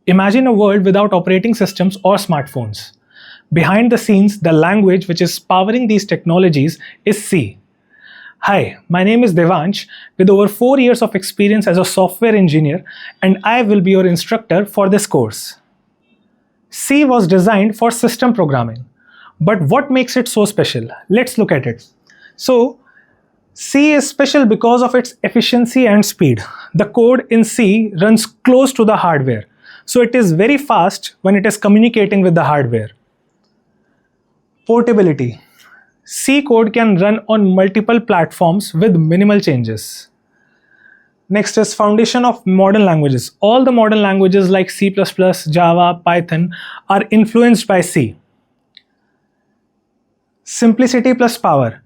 Imagine a world without operating systems or smartphones. Behind the scenes, the language which is powering these technologies is C. Hi, my name is Devansh with over 4 years of experience as a software engineer, and I will be your instructor for this course. C was designed for system programming. But what makes it so special? Let's look at it. So, C is special because of its efficiency and speed. The code in C runs close to the hardware, so it is very fast when it is communicating with the hardware. Portability. C code can run on multiple platforms with minimal changes. Next is foundation of modern languages. All the modern languages like C++, Java, Python are influenced by C. Simplicity plus power.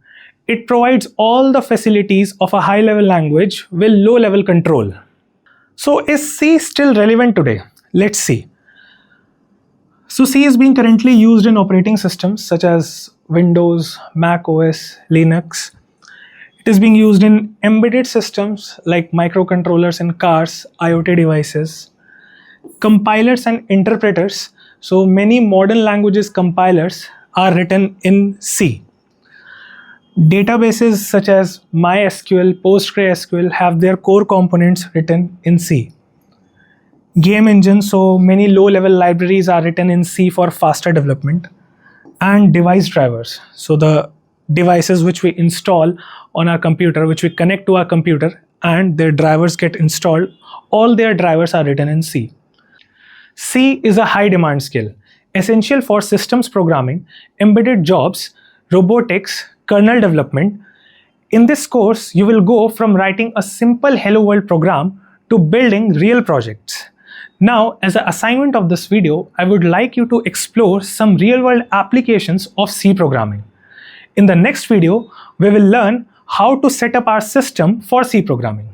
It provides all the facilities of a high-level language with low-level control. So is C still relevant today? Let's see. So C is being currently used in operating systems such as Windows, Mac OS, Linux. It is being used in embedded systems like microcontrollers in cars, IoT devices, compilers and interpreters. So many modern languages compilers are written in C. Databases such as MySQL, PostgreSQL have their core components written in C. Game engines, so many low-level libraries are written in C for faster development. And device drivers, so the devices which we install on our computer, which we connect to our computer, and their drivers get installed, all their drivers are written in C. C is a high-demand skill, essential for systems programming, embedded jobs, robotics, kernel development. In this course, you will go from writing a simple Hello World program to building real projects. Now, as an assignment of this video, I would like you to explore some real-world applications of C programming. In the next video, we will learn how to set up our system for C programming.